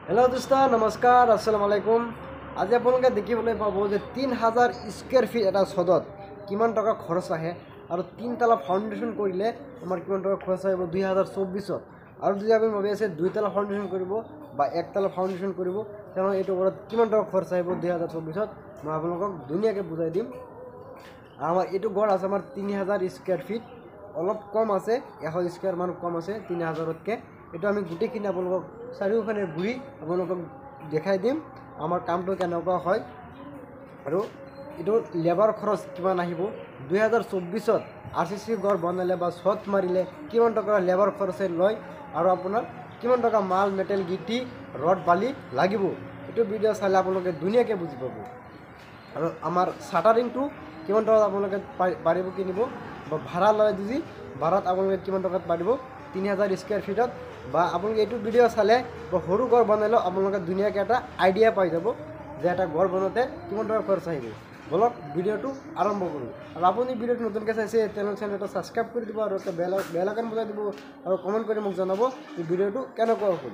Hello दोस्तों नमस्कार अस्सलाम वालेकुम। आज आपलोके देखिबले पाबो जे 3000 स्क्वायर फीट एटा छदत किमान टका खरच आहे और 3 तला फाउंडेशन करिले आमार किमान टका खरच आइबो 2024 और যদি আপনি ভাবি আছে 2 तला फाउंडेशन करिब बा 1 तला फाउंडेशन करिब তেনে এটো ওপৰত কিমান টকা খৰচ আহিব 2024 মই আপোনালোকক ধুনিয়াকে বুজাই দিম। আমার এটো ঘর আছে আমার 3000 স্কয়ার ফিট অলপ কম আছে 100 স্কয়ার মান কম আছে 3000তকে। এটা আমি গোটেইখিনি আপোনালোকক চাৰিওফালে ঘূৰি আপোনালোকক দেখাই দিম আমাৰ কামটো কেনেকুৱা হয় আৰু এটো লেবাৰ খৰচ কিমান আহিব 2024ত আৰসিসি ঘৰ বনালে বা ছট মাৰিলে কিমান টকা লেবাৰ খৰচ লয় আৰু আপোনাৰ কিমান টকা মাল মেটেল গিটি ৰড বালি লাগিব। এটো ভিডিও চালে আপোনালোকে ধুনিয়াকে বুজি পাব। আৰু আমাৰ শাটাৰিংটো কিমান টকা আপোনালোকে পাৰিব কিনিব বা ভাড়া লয় যদি ভাড়াত আপোনালোকে কিমান টকাত পাৰিব 3000 স্কয়াৰ ফিটত বা আপোনালোকে এইটো ভিডিও চালে বা সৰু ঘৰ বনালে আপোনালোকে ধুনিয়াকে এটা আইডিয়া পাই যাব যে এটা ঘৰ বনাতে কিমান টকা খৰচ আহিব। বলক ভিডিওটো আৰম্ভ কৰোঁ। আৰু আপুনি ভিডিওটো নতুনকৈ চাইছে চেনেলটো সাবস্ক্ৰাইব কৰি দিব আৰু এটা বেল আইকন বজাই দিব আৰু কমেণ্ট কৰি মোক জনাব এই ভিডিওটো কেনেকুৱা হ'ল।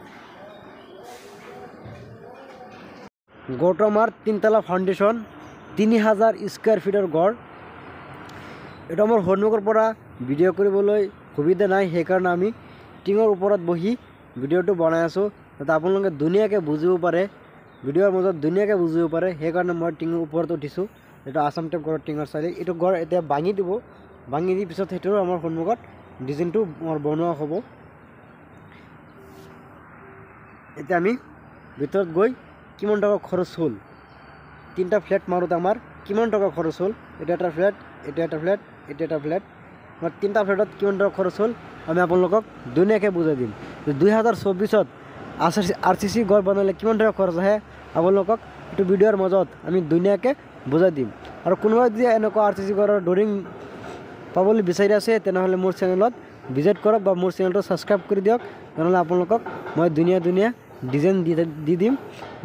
ঘৰটো আমাৰ 3 তলা ফাউন্ডেশন 3000 স্কয়াৰ ফিটৰ ঘৰ। এটা আমাৰ সন্মুখৰ পৰা ভিডিও কৰিবলৈ সুবিধা নাই সেইকাৰণে আমি টিঙৰ ওপৰত বহি ভিডিওটো বনাই আছোঁ যাতে আপোনালোকে ধুনীয়াকৈ বুজিব পাৰে ভিডিওৰ মাজত ধুনীয়াকৈ বুজিব পাৰে সেইকাৰণে মই টিঙৰ ওপৰত উঠিছোঁ। এটা আসাম টাইপ ঘৰৰ টিঙৰ চালি এইটো ঘৰ এতিয়া ভাঙি দিব ভাঙি দি পিছত সেইটো আমাৰ সন্মুখত ডিজাইনটো আমাৰ বনোৱা হ'ব। এতিয়া আমি ভিতৰত গৈ কিমান টকা খৰচ হ'ল 3টা ফ্ল্যাট মাৰোঁতে আমাৰ কিমান টকা খৰচ হ'ল এটা এটা ফ্ল্যাট এটা এটা ফ্ল্যাট এটা এটা ফ্ল্যাট আমার 3টা ফ্ল্যাটত কিমান টকা খৰচ হ'ল আমি আপোনালোকক ধুনীয়াকৈ বুজাই দিম। 2024ত আৰসিসি ঘৰ বনালে কিমান টকা খৰচ আহে আপোনালোকক এইটো ভিডিওৰ মাজত আমি ধুনীয়াকৈ বুজাই দিম। আৰু কোনোবাই যদি এনেকুৱা আৰসিসি ঘৰৰ ড্ৰয়িং পাবলৈ বিচাৰি আছে তেনেহ'লে মোৰ চেনেলত ভিজিট কৰক বা মোৰ চেনেলটো সাবস্ক্ৰাইব কৰি দিয়ক তেনেহ'লে আপোনালোকক মই ধুনীয়া ধুনীয়া ডিজাইন দি দিম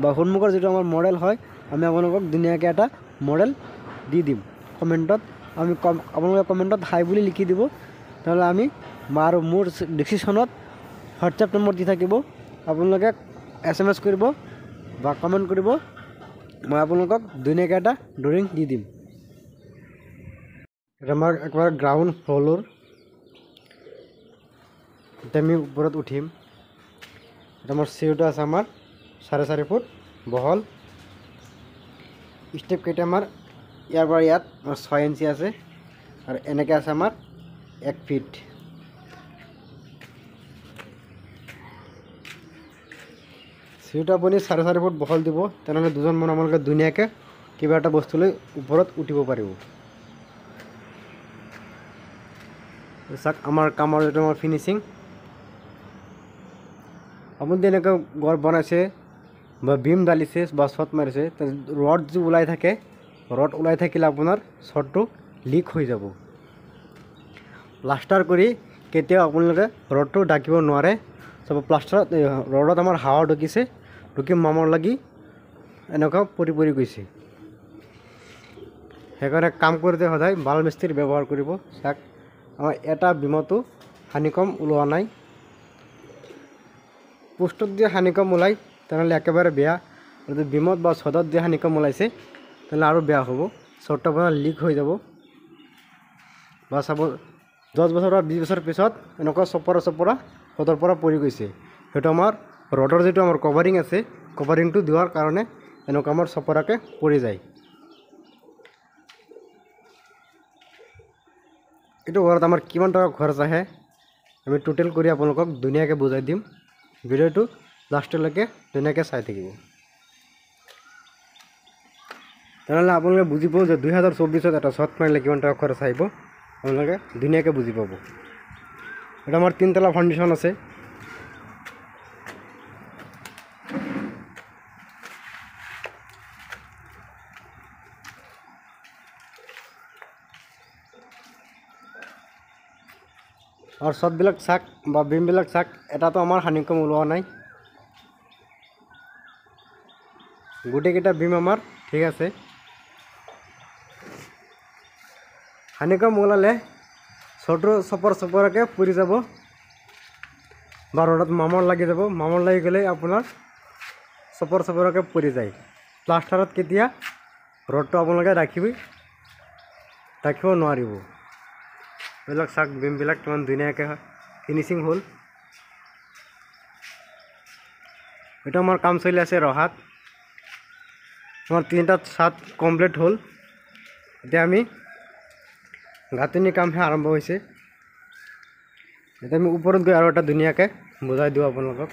বা সন্মুখৰ যিটো আমাৰ মডেল হয় আমি আপোনালোকক ধুনীয়াকৈ এটা মডেল দি দিম। কমেণ্টত আমি আপোনালোকে কমেণ্টত হাই বুলি লিখি দিব তাহলে আমি আৰু মোৰ ডিসক্ৰিপশনত হোৱাটছআপ নম্বৰ দি থাকিব আপোনালোকে SMS কৰিব বা কমেণ্ট কৰিব মই আপোনালোকক ধুনীয়াকৈ এটা ড্ৰয়িং দি দিম। এটা আমাৰ একবাৰ গ্ৰাউণ্ড ফ্লোৰ এতিয়া আমি ওপৰত উঠিম। এটা আমাৰ চিৰিটো আছে আমাৰ 4.5 ফুট বহল স্টেপ কেইটা আমাৰ ইয়াৰ পৰা ইয়াত 6 ইঞ্চি আছে আৰু এনেকৈ আছে আমাৰ 1 ফিট। চিৰিটো আপুনি 4.5 ফুট বহল দিব তেনেহ'লে দুজন মানুহ আপোনালোকে ধুনীয়াকৈ কিবা এটা বস্তু লৈ ওপৰত উঠিব পাৰিব। চাওক আমাৰ কামৰ এইটো আমাৰ ফিনিচিং আপুনি এনেকৈ ঘৰ বনাইছে বা বিম ঢালিছে বা ছট মাৰিছে ৰড যে ওলাই থাকে ৰড ওলাই থাকিলে আপোনাৰ ছটটো লিক হৈ যাব। প্লাষ্টাৰ কৰি কেতিয়াও আপোনালোকে ৰডটো ঢাকিব নোৱাৰে। সব প্লাষ্টাৰত ৰডত আমাৰ হাৱা ঢুকিছে ঢুকি মামৰ লাগি এনেকুৱা পৰি পৰি গৈছে। সেইকাৰণে কাম কৰোঁতে সদায় ভাল মিস্ত্ৰী ব্যৱহাৰ কৰিব। চাওক আমাৰ এটা বিমতো হানিকম ওলোৱা নাই। পোষ্টত যে হানিকম ওলাই তেনেহ'লে একেবাৰে বেয়া যদি বিমত বা ছদত যে হানিকম ওলাইছে তাহলে আৰু বেয়া হ'ব ছটটো আপোনাৰ লিক হৈ যাব বা চাব 10 বছৰ বা 20 বছৰ পিছত এনেকুৱা চপৰা সদৰ পৰা পৰি গৈছে। সেইটো আমাৰ ৰডৰ যেটো আমাৰ কভাৰিং আছে কভাৰিংটো দিয়াৰ কাৰণে এনেকুৱা আমাৰ চপৰাকে পৰি যায়। এইটো ঘৰত আমাৰ কিমান টকা খৰচ আহে আমি টোটেল কৰি আপোনালোকক ধুনীয়াকৈ বুজাই দিম। ভিডিওটো লাষ্টলৈকে ধুনীয়াকৈ চাই থাকিব তেনেহ'লে আপোনালোকে বুজি পাব যে 2024ত এটা ছট মাৰিলে কিমান টকা খৰচ আহিব আপোনালোকে ধুনীয়াকৈ বুজি পাব। এটা আমাৰ 3 তলা ফাউণ্ডেশ্যন আছে। আৰু ছটবিলাক চাক বা বিমবিলাক চাক এটাতো আমাৰ হানিকম ওলোৱা নাই গোটেইকেইটা বিম আমাৰ ঠিক আছে। হানিকম ওলালে ছটৰ চপৰাকে পৰি যাব বা ৰডত মামৰ লাগি যাব। মামৰ লাগি গ'লে আপোনাৰ চপৰকৈ পৰি যায়। প্লাষ্টাৰত কেতিয়া ৰডটো আপোনালোকে ৰাখিব নোৱাৰিব। এইবিলাক চাওক বিমবিলাক কিমান ধুনীয়াকৈ ফিনিচিং হ'ল। এটা আমাৰ কাম চলি আছে ৰহাত। আমাৰ 3টা ছাদ কমপ্লিট হ'ল। এতিয়া আমি গাঁথনি কামহে আৰম্ভ হৈছে। এতিয়া আমি ওপৰত গৈ আৰু এটা ধুনীয়াকৈ বুজাই দিওঁ আপোনালোকক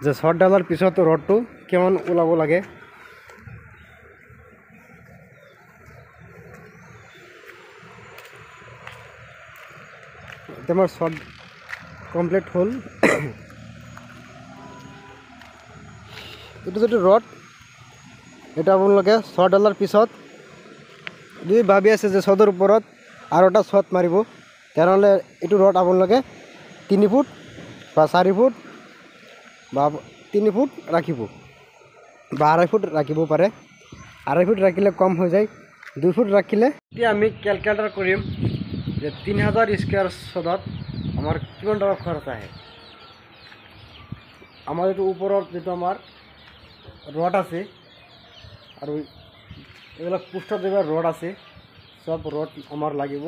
যে শ্বৰ্ট ডালৰ পিছত ৰডটো কিমান ওলাব লাগে। এতিয়া আমাৰ শ্বৰ্ট কমপ্লিট হ'ল। এইটো যিটো ৰড, এটা আপোনালোকে শ্বৰ্ট ডালৰ পিছত যদি ভাবি আছে যে শ্বৰ্টৰ ওপৰত আৰু এটা শ্বৰ্ট মাৰিব, তেনেহ'লে এইটো ৰড আপোনালোকে 3 ফুট বা 4 ফুট বা 3 ফুট ৰাখিব বা 2.5 ফুট ৰাখিব পাৰে। 2.5 ফুট ৰাখিলে কম হৈ যায়, 2 ফুট ৰাখিলে। এতিয়া আমি কেলকুলেটাৰ কৰিম যে 3000 স্কুৱাৰ শ্বৰ্টত আমাৰ কিমান টকা খৰচ আহে। আমাৰ এইটো ওপৰত যিটো আমাৰ ৰড আছে আৰু এইবিলাক পোষ্টত যিবিলাক ৰড আছে, সব ৰড আমাৰ লাগিব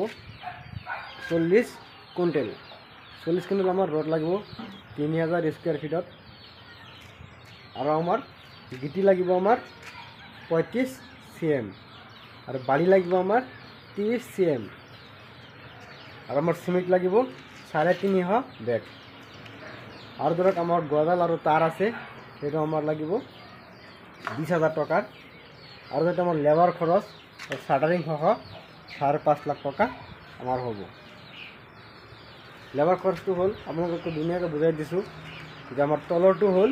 40 কুইণ্টেল। 40 কুইণ্টেল আমাৰ ৰড লাগিব 3000 স্কুৱাৰ ফিটত। আৰু আমাৰ গিটি লাগিব আমাৰ 35 cm আৰু বালি লাগিব আমাৰ 30 cm আৰু আমাৰ চিমেণ্ট লাগিব 350 বেগ। আৰু ধৰক আমাৰ গজাল আৰু তাৰ আছে, সেইটো আমাৰ লাগিব 20,000 টকাৰ। আৰু যেটা আমার লেবার খরচ শাটারিং সহ 5.5 লাখ টাকা আমার হব। লেবার খরচটো হল আপনাদেরকে ধুনিয়াকে বুঝাই দিছোঁ যে আমার তলৰটো হল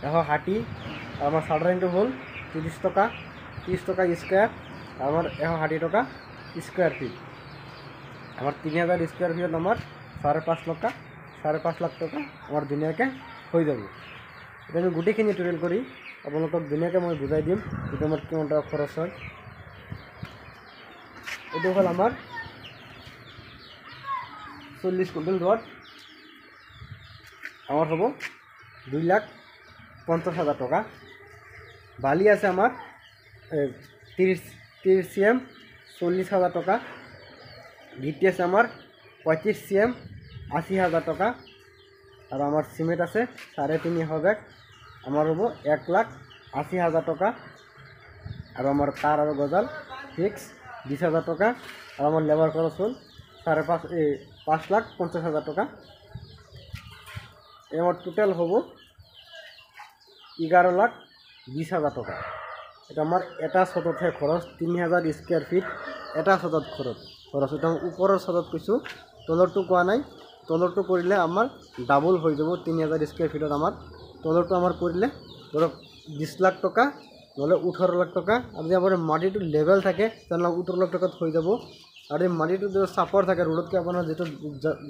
160 আর আমার শাটারিংটো হল 30 টাকা স্কোয়ার আর আমার 160 টাকা স্কোয়ার ফিট। আমার 3000 স্কোয়ার ফিট আমার 5.5 লাখ টাকা আমার ধুনিয়াকে হয়ে যাব। এটা আমি গোটেইখিনি টোটেল কৰি আপোনালোকক ধুনীয়াকৈ মই বুজাই দিম যে আমাৰ কিমান টকা খৰচ হয়। এইটো হ'ল আমাৰ 40 কুইণ্টেল ৰড, আমাৰ হ'ব 2,50,000 টকা। বালি আছে আমাৰ 30 cm 40,000 টকা। গিটি আছে আমাৰ 35 cm 80,000 টকা। আৰু আমাৰ চিমেণ্ট আছে 350 বেগ, আমার হবো 1,80,000 টাকা। আর আমার তার আর গজাল ফিক্স 20,000 টাকা। আর আমার লেবার খরচ হল 5,50,000 টাকা। আমার টোটাল হবো 11,20,000 টাকা। এটা আমার এটা শততহে খরচ 3000 স্কোয়ার ফিট এটা শতত খরচ। এটা উপরের শতত কৈছোঁ, তলৰটো কোৱা নাই। তলৰটো কৰিলে আমাৰ ডাবল হৈ যাব। 3000 স্কোয়াৰ ফিটত আমাৰ তলৰটো আমাৰ কৰিলে ধৰক 20 লাখ টাকা নহ'লে 18 লাখ টাকা। আৰু যদি আপোনাৰ মাটিটো লেভেল থাকে তেনেহ'লে 18 লাখ টাকাত হৈ যাব। আৰু এই মাটিটো যদি চাপৰ থাকে, ৰোডতকৈ আপোনাৰ যিটো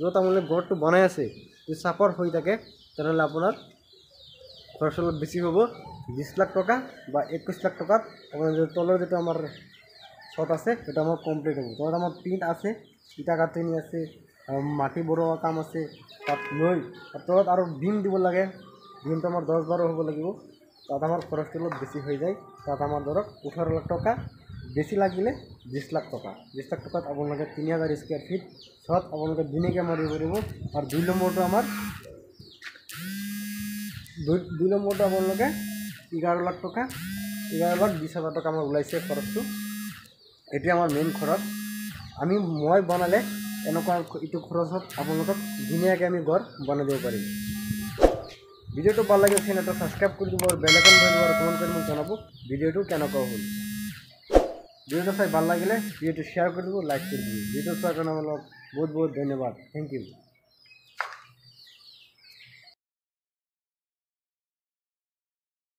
য'ত আপোনালোকে ঘৰটো বনাই আছে যদি চাপৰ হৈ থাকে তেনেহ'লে আপোনাৰ খৰচ অলপ বেছি হ'ব। 20 লাখ টাকা বা 21 লাখ টাকাত আপোনাৰ যিটো তলৰ যিটো আমাৰ শ্বট আছে সেইটো আমাৰ কমপ্লিট হ'ব। তলত আমাৰ পিন আছে, ইটা গাঁথনি আছে, মাটি বৰোৱা কাম আছে, তাত লৈ তলত আৰু বিম দিব লাগে। বিমটো আমার 10-12 হব লাগিব। তাত আমার খরচটো অলপ বেশি হয়ে যায়। তাত আমার ধরক 18 লাখ টাকা, বেশি লাগিলে 20 লাখ টাকা। 20 লাখ টাকাত আপনাদের 3000 স্কোয়ার ফিট সব আপনাদের ধুনীয়াকৈ মাৰিব পাৰিব। আৰ 2 নম্বৰটো আমাৰ 2 নম্বৰটো আপোনালোকে 11 লাখ টাকা, 11,20,000 টাকা আমাৰ ওলাইছে খৰচটো। এটি আমাৰ মেইন খৰচ। মই বনালে এনেকুৱা এইটো খৰচত আপোনালোকক ধুনীয়াকৈ আমি ঘৰ বনাই দিব পাৰিম। ভিডিওটো ভাল লাগিলে চেনেলটো সাবস্ক্ৰাইব কৰে দিব আৰ বেল আইকন বাজিব আৰ কমেন্ট কৰে মোক জানাব ভিডিওটো কেনেকুৱা হ'ল। ভিডিওটো চাই ভাল লাগিলে ভিডিওটো শেয়াৰ কৰে দিব, লাইক কৰে দিব। ভিডিওটো চোৱাৰ কাৰণে বহুত বহুত ধন্যবাদ। Thank U.